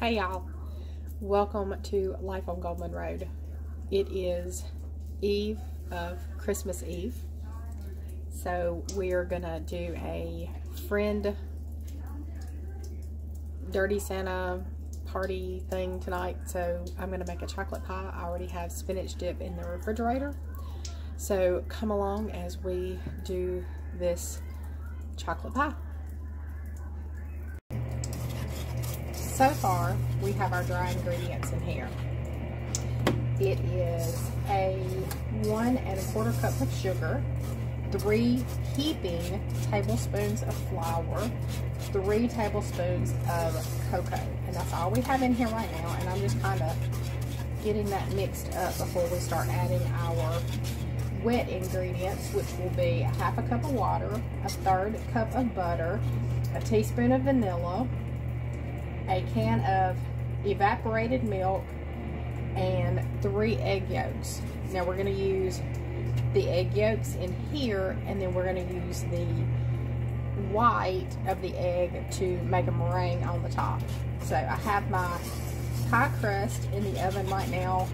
Hey y'all, welcome to Life on Goldman Road. It is Eve of Christmas Eve, so we're gonna do a friend dirty Santa party thing tonight. So I'm gonna make a chocolate pie. I already have spinach dip in the refrigerator, so come along as we do this chocolate pie. So far, we have our dry ingredients in here. It is a 1 1/4 cup of sugar, 3 heaping tablespoons of flour, 3 tablespoons of cocoa, and that's all we have in here right now. And I'm just kind of getting that mixed up before we start adding our wet ingredients, which will be a 1/2 cup of water, a 1/3 cup of butter, a teaspoon of vanilla, a can of evaporated milk, and 3 egg yolks. Now we're going to use the egg yolks in here, and then we're going to use the white of the egg to make a meringue on the top. So I have my pie crust in the oven right now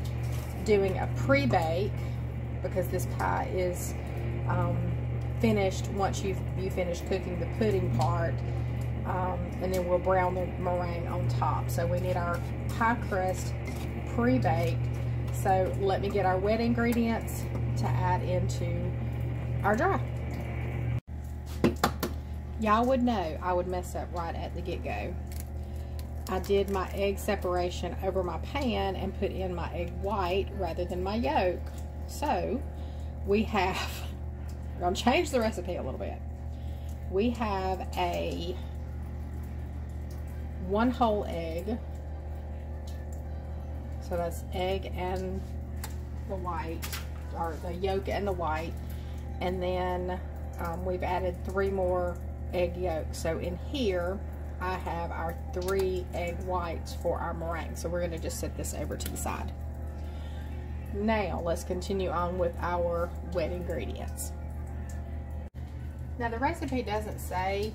doing a pre-bake, because this pie is finished once you finish cooking the pudding part. And then we'll brown the meringue on top. So we need our pie crust pre-baked. So let me get our wet ingredients to add into our dry. Y'all would know I would mess up right at the get-go. I did my egg separation over my pan and put in my egg white rather than my yolk. So we have, I'm going to change the recipe a little bit. We have a 1 whole egg, so that's egg and the white, or the yolk and the white, and then we've added 3 more egg yolks. So in here I have our 3 egg whites for our meringue. So we're going to just set this over to the side. Now let's continue on with our wet ingredients. Now the recipe doesn't say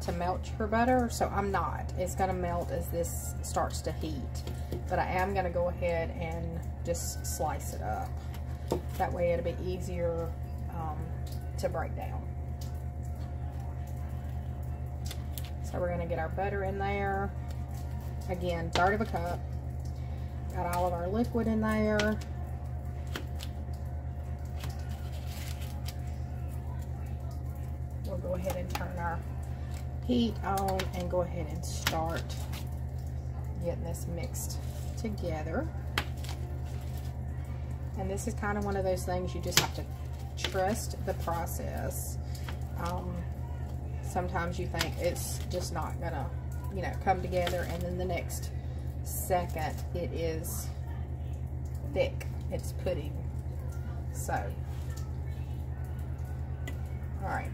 to melt your butter, so I'm not. It's going to melt as this starts to heat, but I am going to go ahead and just slice it up. That way it'll be easier to break down. So we're going to get our butter in there. Again, 1/3 of a cup. Got all of our liquid in there. We'll go ahead and turn our heat on and go ahead and start getting this mixed together. And this is kind of one of those things you just have to trust the process. Sometimes you think it's just not gonna, come together, and then the next second it is thick. It's pudding. So, all right,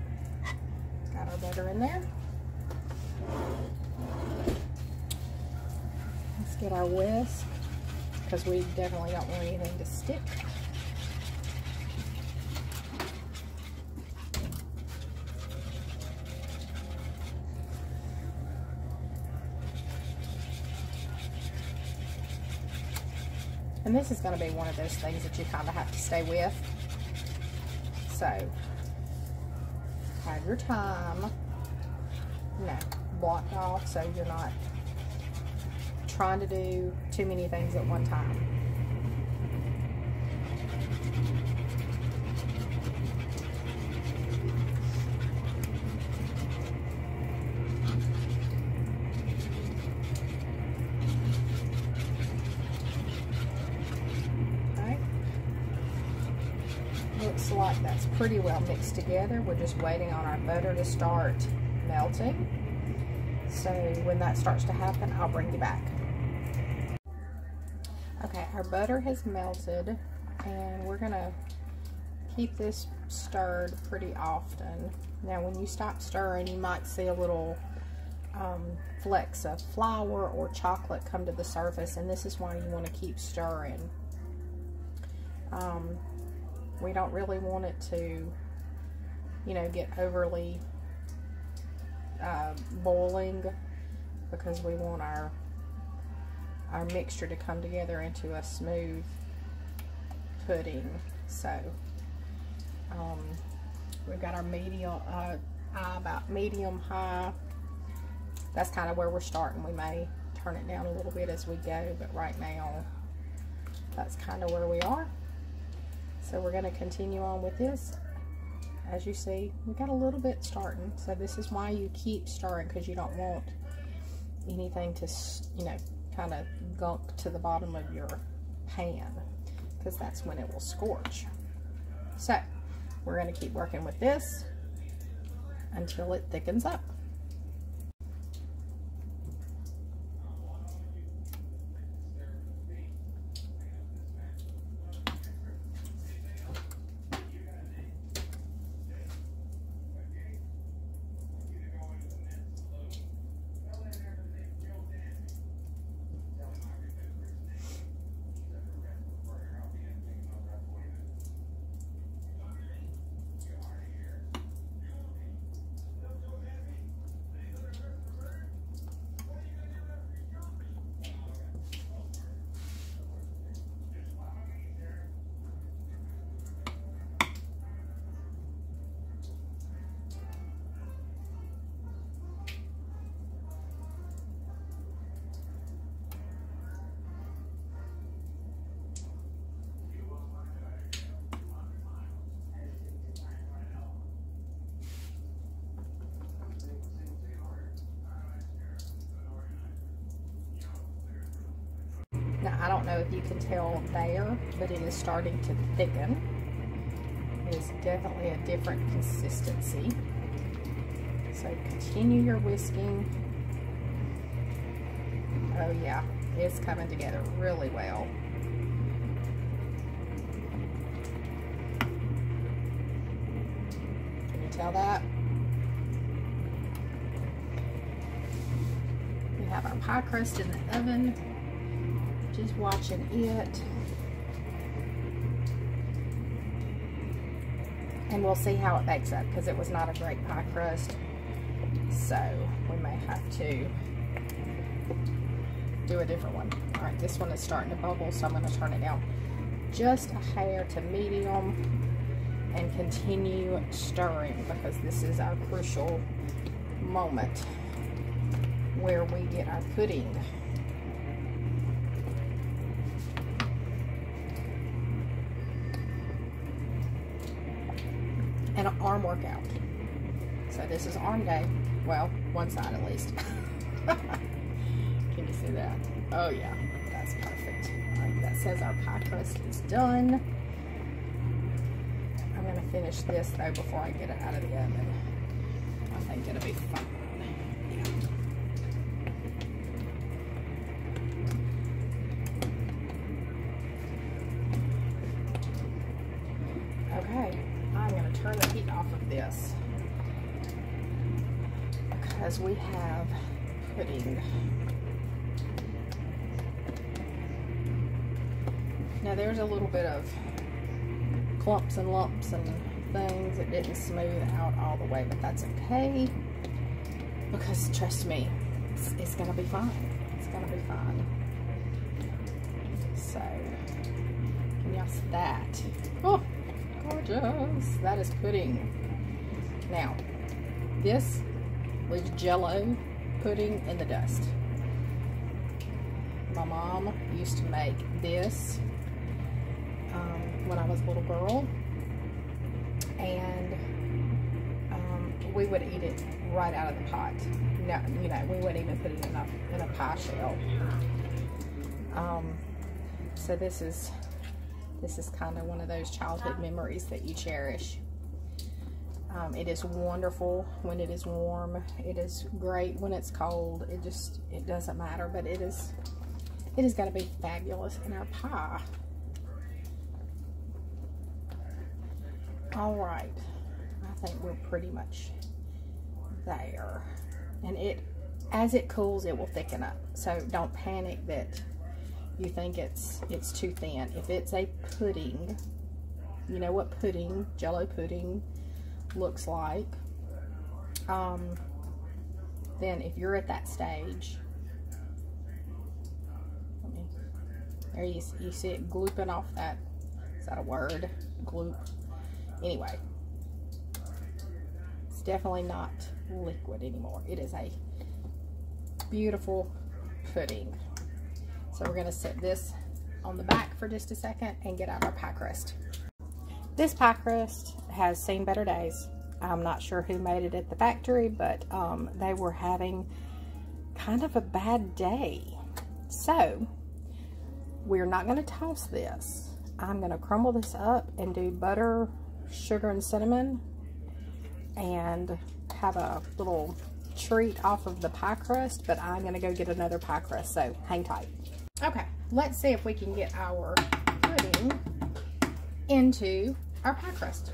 got our butter in there. Let's get our whisk, because we definitely don't want anything to stick. And this is going to be one of those things that you kind of have to stay with. So, have your time, blocked off, so you're not trying to do too many things at one time. Okay. Looks like that's pretty well mixed together. We're just waiting on our butter to start melting. So when that starts to happen, I'll bring you back. Okay, our butter has melted, and we're gonna keep this stirred pretty often. Now when you stop stirring, you might see a little flecks of flour or chocolate come to the surface, and this is why you want to keep stirring. We don't really want it to, get overly boiling, because we want our our mixture to come together into a smooth pudding. So we've got our medium, about medium high. That's kind of where we're starting. We may turn it down a little bit as we go, but right now that's kind of where we are. So we're going to continue on with this. As you see, we got a little bit starting. So this is why you keep stirring, because you don't want anything to, you know, kind of gunk to the bottom of your pan, because that's when it will scorch. So we're going to keep working with this until it thickens up. Now, I don't know if you can tell there, but it is starting to thicken. It is definitely a different consistency. So continue your whisking. Oh yeah, it's coming together really well. Can you tell that? We have our pie crust in the oven. Just watching it, and we'll see how it bakes up, because it was not a great pie crust, so we may have to do a different one. All right, this one is starting to bubble, so I'm going to turn it down just a hair to medium and continue stirring, because this is our crucial moment where we get our pudding. And an arm workout. So this is arm day. Well, one side at least. Can you see that? Oh yeah, that's perfect. All right, that says our pie crust is done. I'm gonna finish this though before I get it out of the oven. I think it'll be fun. Yeah. Okay. I'm going to turn the heat off of this because we have pudding. Now there's a little bit of clumps and lumps and things. It didn't smooth out all the way, but that's okay, because trust me, it's going to be fine. It's going to be fine. So, can y'all see that? Oh! Gorgeous. That is pudding. Now, this was Jell-O pudding in the dust. My mom used to make this when I was a little girl, and we would eat it right out of the pot. No, you know, we wouldn't even put it in a pie shell. So this is kind of one of those childhood memories that you cherish. It is wonderful when it is warm. It is great when it's cold. It doesn't matter, but it is going to be fabulous in our pie. All right, I think we're pretty much there. And as it cools, it will thicken up. So don't panic that you think it's too thin. If it's a pudding, you know what pudding, Jell-O pudding looks like, then if you're at that stage, There you see it glooping off that. Is that a word? Gloop. Anyway, it's definitely not liquid anymore. It is a beautiful pudding. So we're going to set this on the back for just a second and get out our pie crust. This pie crust has seen better days. I'm not sure who made it at the factory, but they were having kind of a bad day. So we're not going to toss this. I'm going to crumble this up and do butter, sugar, and cinnamon, and have a little treat off of the pie crust, but I'm going to go get another pie crust, so hang tight. Okay, let's see if we can get our pudding into our pie crust.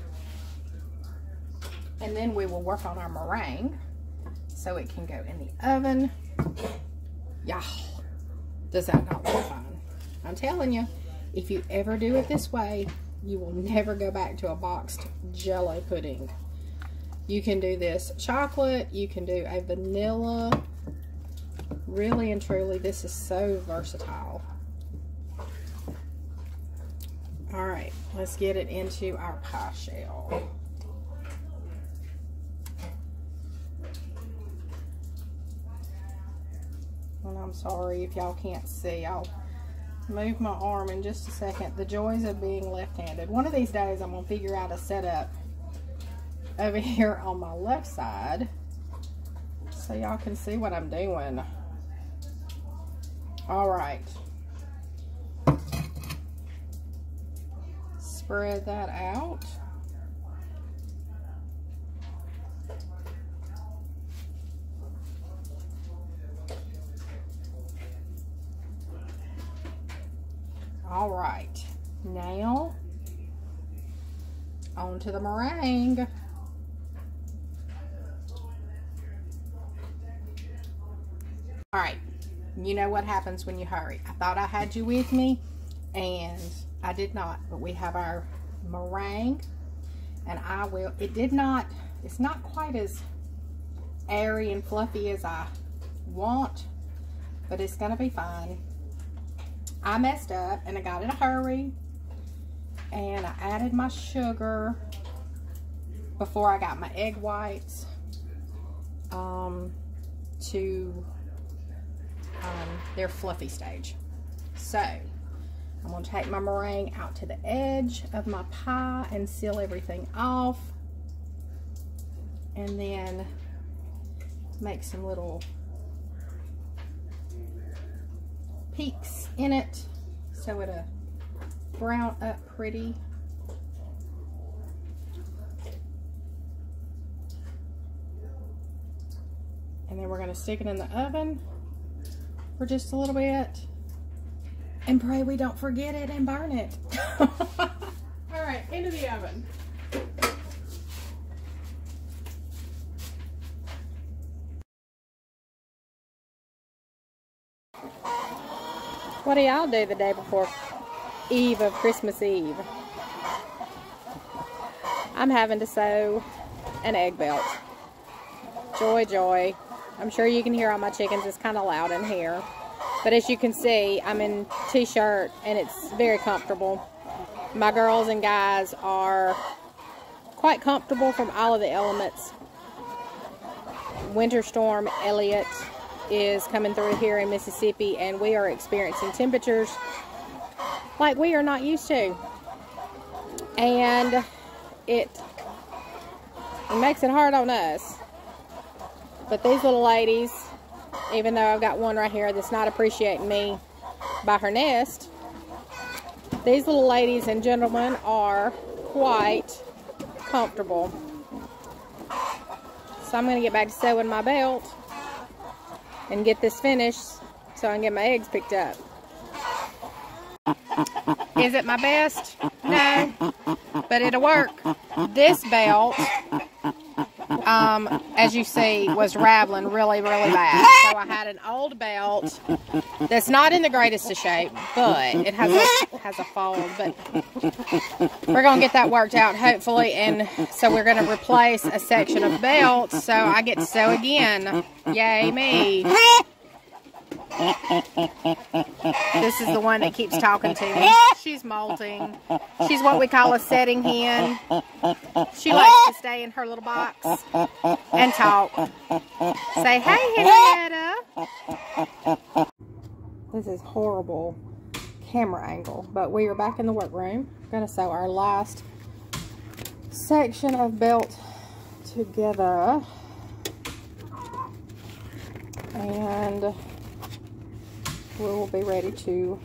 And then we will work on our meringue so it can go in the oven. Yeah, does that not look fun? I'm telling you, if you ever do it this way, you will never go back to a boxed Jell-O pudding. You can do this chocolate, you can do a vanilla. Really and truly, this is so versatile. All right, let's get it into our pie shell. And I'm sorry if y'all can't see. I'll move my arm in just a second. The joys of being left-handed. One of these days I'm going to figure out a setup over here on my left side so y'all can see what I'm doing. All right. Spread that out. All right, now on to the meringue. All right, you know what happens when you hurry. I thought I had you with me, and I did not, but we have our meringue, and it's not quite as airy and fluffy as I want, but it's gonna be fine. I messed up and I got in a hurry, and I added my sugar before I got my egg whites to their fluffy stage. So I'm going to take my meringue out to the edge of my pie and seal everything off, and then make some little peaks in it so it'll brown up pretty. And then we're going to stick it in the oven for just a little bit and pray we don't forget it and burn it. All right, into the oven. What do y'all do the day before Eve of Christmas Eve? I'm having to sew an egg belt. Joy, joy. I'm sure you can hear all my chickens. It's kind of loud in here. But as you can see, I'm in t-shirt and it's very comfortable. My girls and guys are quite comfortable from all of the elements. Winter Storm Elliott is coming through here in Mississippi, and we are experiencing temperatures like we are not used to, and it makes it hard on us. But these little ladies, even though I've got one right here that's not appreciating me by her nest, these little ladies and gentlemen are quite comfortable. So I'm going to get back to sewing my belt and get this finished so I can get my eggs picked up. Is it my best? No, but it'll work. This belt, as you see, was raveling really, really bad. So I had an old belt that's not in the greatest of shape, but it has a fold. But we're gonna get that worked out hopefully, and so we're gonna replace a section of belt so I get to sew again. Yay me! This is the one that keeps talking to me. She's molting. She's what we call a setting hen. She likes to stay in her little box and talk. Say, hey, Henrietta. This is horrible camera angle, but we are back in the workroom. I'm going to sew our last section of belt together. And we will be ready to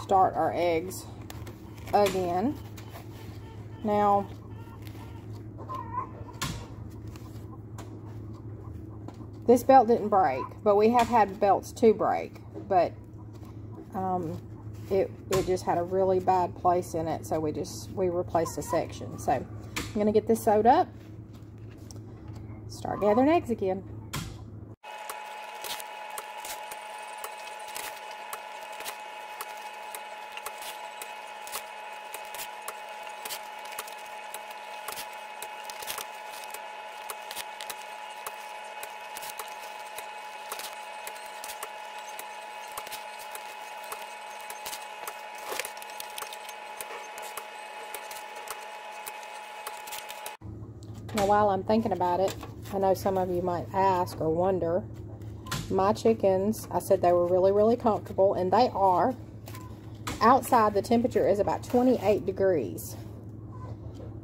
start our eggs again. Now, this belt didn't break, but we have had belts to break, but it just had a really bad place in it, so we replaced a section. So I'm going to get this sewed up, start gathering eggs again. Now, while I'm thinking about it, I know some of you might ask or wonder, my chickens, I said they were really, really comfortable, and they are. Outside, the temperature is about 28 degrees.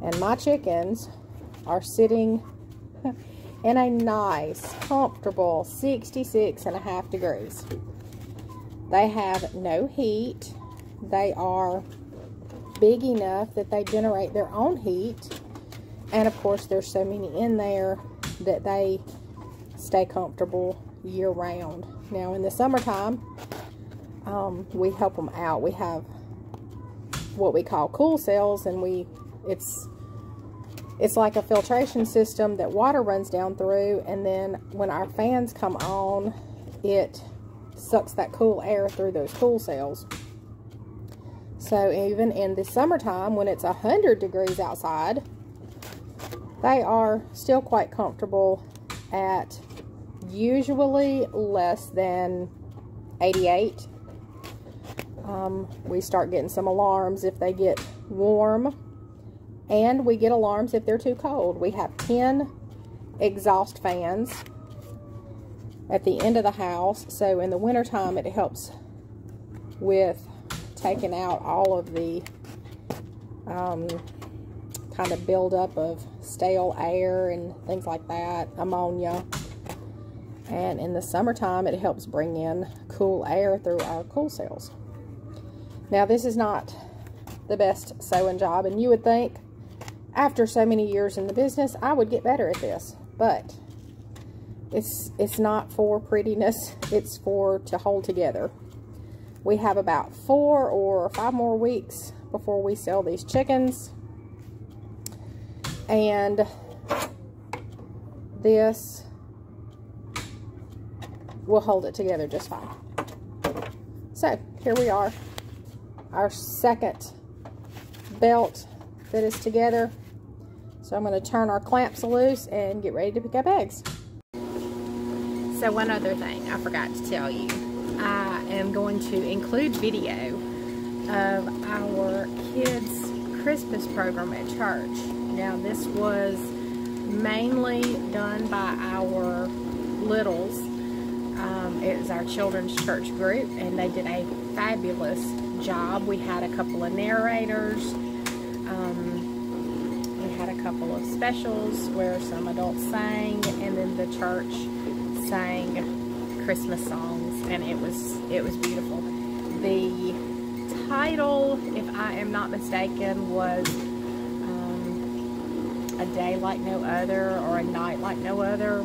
And my chickens are sitting in a nice, comfortable 66.5 degrees. They have no heat. They are big enough that they generate their own heat. And of course, there's so many in there that they stay comfortable year round. Now, in the summertime, we help them out. We have what we call cool cells, and it's like a filtration system that water runs down through, and then when our fans come on, it sucks that cool air through those cool cells. So even in the summertime, when it's 100 degrees outside, they are still quite comfortable at usually less than 88. We start getting some alarms if they get warm, and we get alarms if they're too cold. We have 10 exhaust fans at the end of the house, so in the wintertime it helps with taking out all of the kind of buildup of stale air and things like that, ammonia. And in the summertime, it helps bring in cool air through our cool cells. Now, this is not the best sewing job, and you would think after so many years in the business, I would get better at this, but it's not for prettiness. It's to hold together. We have about 4 or 5 more weeks before we sell these chickens. And this will hold it together just fine. So here we are, our second belt that is together. So I'm going to turn our clamps loose and get ready to pick up eggs. So one other thing I forgot to tell you, I am going to include video of our kids' Christmas program at church. Now, this was mainly done by our littles. It was our children's church group, and they did a fabulous job. We had a couple of narrators. We had a couple of specials where some adults sang, and then the church sang Christmas songs, and it was beautiful. The title, if I am not mistaken, was A Day Like No Other, or A Night Like No Other.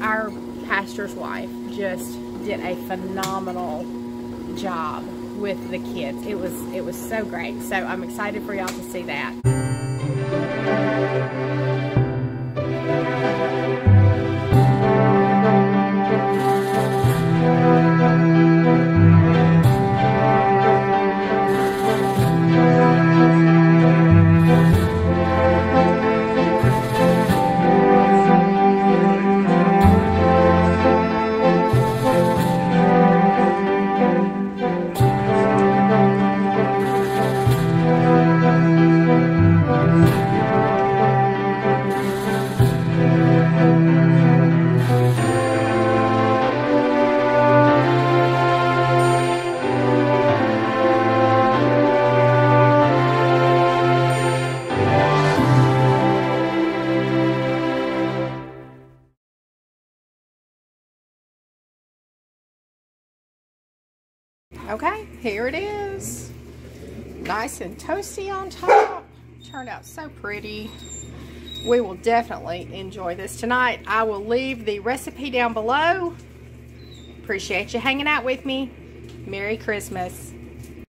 Our pastor's wife just did a phenomenal job with the kids. It was so great. So I'm excited for y'all to see that. Okay, here it is. Nice and toasty on top. Turned out so pretty. We will definitely enjoy this tonight. I will leave the recipe down below. Appreciate you hanging out with me. Merry Christmas.